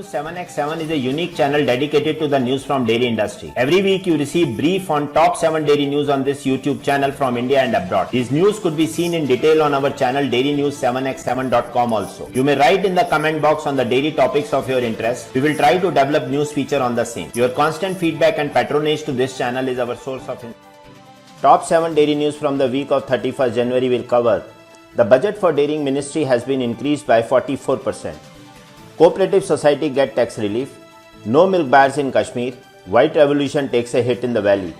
News 7x7 is a unique channel dedicated to the news from dairy industry. Every week you receive brief on top 7 dairy news on this YouTube channel from India and abroad. These news could be seen in detail on our channel dairynews7x7.com also. You may write in the comment box on the dairy topics of your interest. We will try to develop news feature on the same. Your constant feedback and patronage to this channel is our source of Top 7 dairy news from the week of 31st January will cover: the budget for dairying ministry has been increased by 44%. Cooperative society get tax relief. No milk buyers in Kashmir. White revolution takes a hit in the valley.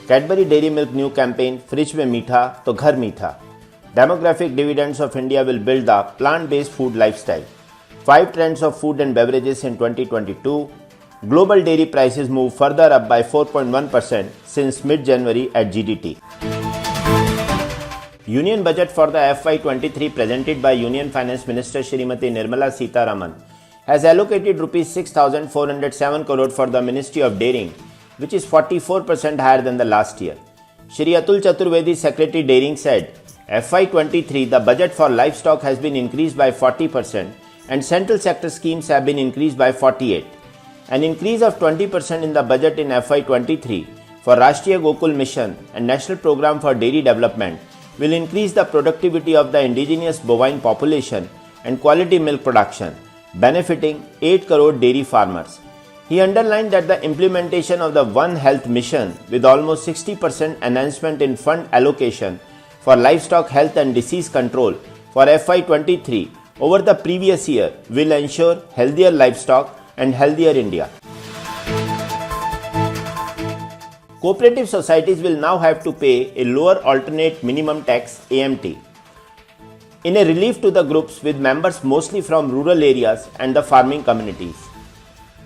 Cadbury dairy milk new campaign. Fridge mein Meetha to Ghar Meetha. Demographic dividends of India will build the plant-based food lifestyle. 5 trends of food and beverages in 2022. Global dairy prices move further up by 4.1% since mid-January at GDT. Union budget for the FY23 presented by Union Finance Minister Shrimati Nirmala Sitharaman has allocated Rs 6,407 crore for the Ministry of Dairying, which is 44% higher than the last year. Shri Atul Chaturvedi, Secretary Dairying, said FY23 the budget for livestock has been increased by 40% and central sector schemes have been increased by 48%. An increase of 20% in the budget in FY23 for Rashtriya Gokul Mission and National Program for Dairy Development will increase the productivity of the indigenous bovine population and quality milk production, benefiting 8 crore dairy farmers. He underlined that the implementation of the One Health mission with almost 60% enhancement in fund allocation for livestock health and disease control for FY23 over the previous year will ensure healthier livestock and healthier India. Cooperative societies will now have to pay a lower alternate minimum tax AMT in a relief to the groups with members mostly from rural areas and the farming communities.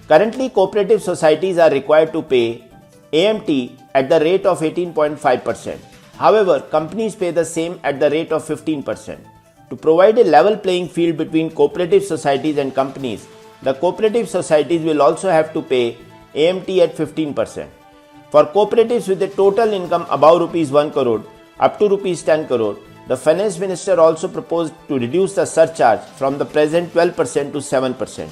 Currently, cooperative societies are required to pay AMT at the rate of 18.5%. However, companies pay the same at the rate of 15%. To provide a level playing field between cooperative societies and companies, the cooperative societies will also have to pay AMT at 15%. For cooperatives with a total income above Rs 1 crore up to Rs 10 crore, the Finance Minister also proposed to reduce the surcharge from the present 12% to 7%.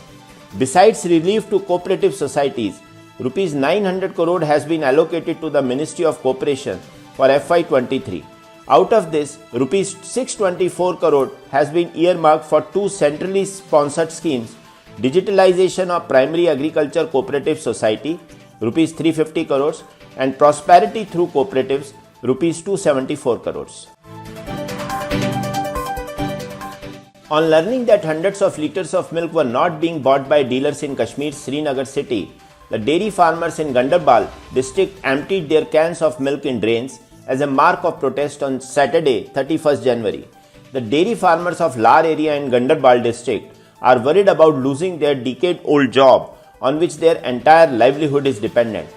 Besides relief to cooperative societies, Rs 900 crore has been allocated to the Ministry of Cooperation for FY23. Out of this, Rs 624 crore has been earmarked for 2 centrally sponsored schemes: digitalization of primary agriculture cooperative society, Rs 350 crores, and prosperity through cooperatives, Rs 274 crores. On learning that hundreds of liters of milk were not being bought by dealers in Kashmir's Srinagar city, the dairy farmers in Gandarbal district emptied their cans of milk in drains as a mark of protest on Saturday, 31st January. The dairy farmers of Lar area in Gandarbal district are worried about losing their decade-old job on which their entire livelihood is dependent.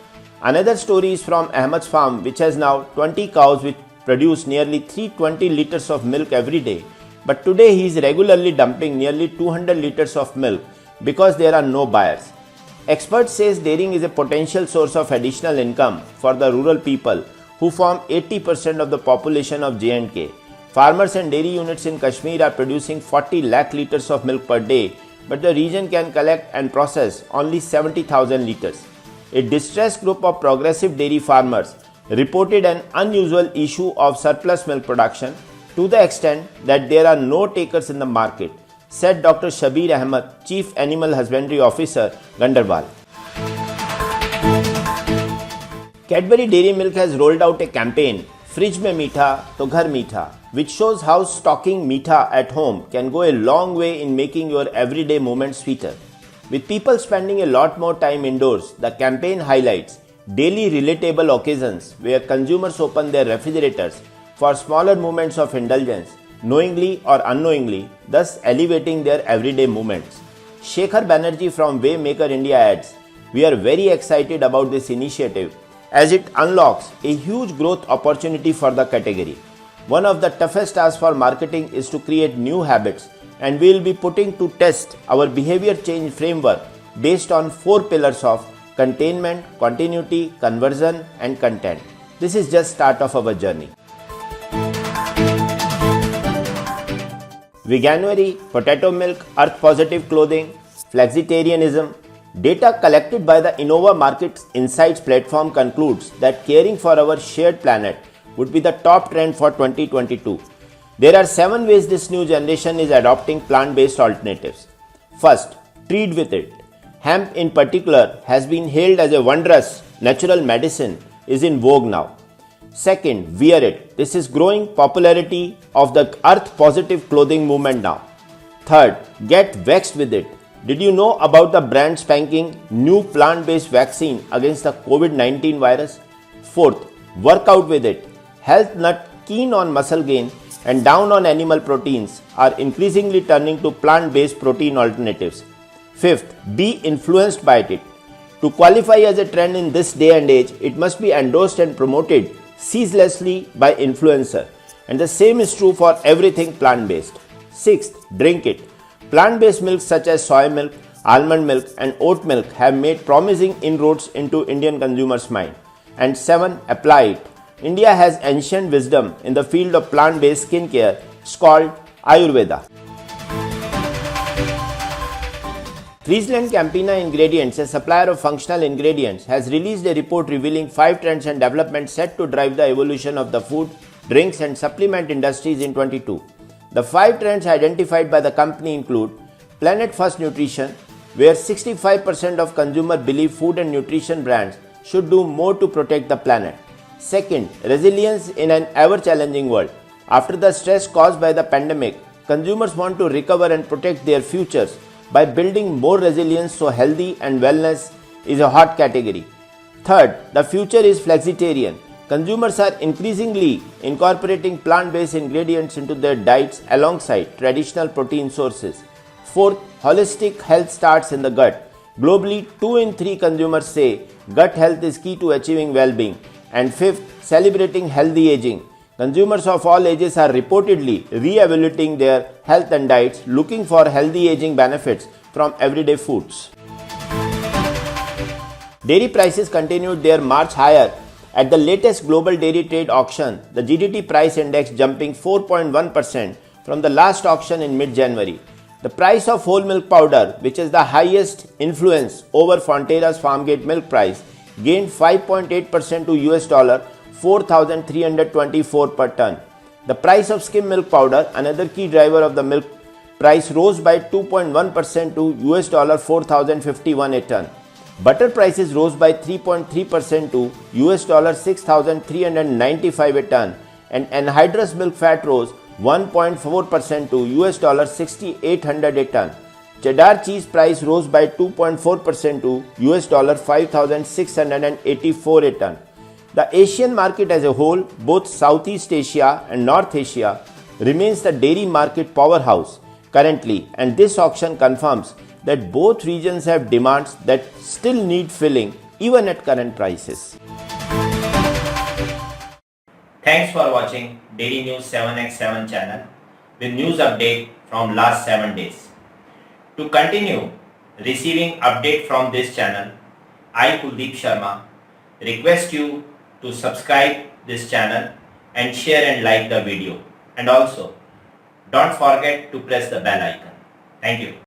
Another story is from Ahmed's farm, which has now 20 cows which produce nearly 320 liters of milk every day. But today he is regularly dumping nearly 200 liters of milk because there are no buyers. Experts say dairying is a potential source of additional income for the rural people who form 80% of the population of J&K. Farmers and dairy units in Kashmir are producing 40 lakh liters of milk per day, but the region can collect and process only 70,000 liters. A distressed group of progressive dairy farmers reported an unusual issue of surplus milk production to the extent that there are no takers in the market, said Dr. Shabir Ahmed, Chief Animal Husbandry Officer, Gandarbal. Cadbury Dairy Milk has rolled out a campaign, Fridge mein Meetha to Ghar Meetha, which shows how stocking Meetha at home can go a long way in making your everyday moments sweeter. With people spending a lot more time indoors, the campaign highlights daily relatable occasions where consumers open their refrigerators for smaller moments of indulgence, knowingly or unknowingly, thus elevating their everyday moments. Shekhar Banerjee from Waymaker India adds, "We are very excited about this initiative as it unlocks a huge growth opportunity for the category. One of the toughest tasks for marketing is to create new habits, and we will be putting to test our behavior change framework based on 4 pillars of containment, continuity, conversion, and content. This is just start of our journey." Veganuary, potato milk, earth positive clothing, flexitarianism. Data collected by the Innova Market Insights platform concludes that caring for our shared planet would be the top trend for 2022. There are 7 ways this new generation is adopting plant-based alternatives. First, treat with it. Hemp in particular has been hailed as a wondrous natural medicine is in vogue now. Second, wear it. This is growing popularity of the earth positive clothing movement now. Third, get vexed with it. Did you know about the brand spanking new plant-based vaccine against the COVID-19 virus? Fourth, work out with it. Health nut keen on muscle gain and down on animal proteins are increasingly turning to plant-based protein alternatives. Fifth, be influenced by it. To qualify as a trend in this day and age, it must be endorsed and promoted ceaselessly by influencer. And the same is true for everything plant-based. Sixth, drink it. Plant-based milks such as soy milk, almond milk and oat milk have made promising inroads into Indian consumers' mind. And 7. Apply it. India has ancient wisdom in the field of plant-based skincare. It's called Ayurveda. Friesland Campina Ingredients, a supplier of functional ingredients, has released a report revealing 5 trends and developments set to drive the evolution of the food, drinks and supplement industries in 22. The 5 trends identified by the company include Planet First Nutrition, where 65% of consumers believe food and nutrition brands should do more to protect the planet. Second, resilience in an ever-challenging world. After the stress caused by the pandemic, consumers want to recover and protect their futures by building more resilience, so healthy and wellness is a hot category. Third, the future is flexitarian. Consumers are increasingly incorporating plant-based ingredients into their diets alongside traditional protein sources. Fourth, holistic health starts in the gut. Globally, 2 in 3 consumers say gut health is key to achieving well-being. And fifth, celebrating healthy aging. Consumers of all ages are reportedly re-evaluating their health and diets, looking for healthy aging benefits from everyday foods. Dairy prices continued their march higher. At the latest global dairy trade auction, the GDT price index jumping 4.1% from the last auction in mid-January. The price of whole milk powder, which is the highest influence over Fonterra's Farmgate milk price, gained 5.8% to US dollar 4,324 per ton. The price of skim milk powder, another key driver of the milk price, rose by 2.1% to US dollar 4,051 a ton. Butter prices rose by 3.3% to US dollar 6,395 a ton, and anhydrous milk fat rose 1.4% to US dollar 6,800 a ton. Cheddar cheese price rose by 2.4% to US dollar 5,684 a ton. The Asian market as a whole, both Southeast Asia and North Asia, remains the dairy market powerhouse currently, and this auction confirms that both regions have demands that still need filling even at current prices. Thanks for watching Daily News 7x7 channel with news update from last 7 days. To continue receiving update from this channel, I, Kuldeep Sharma, request you to subscribe this channel and share and like the video. And also, don't forget to press the bell icon. Thank you.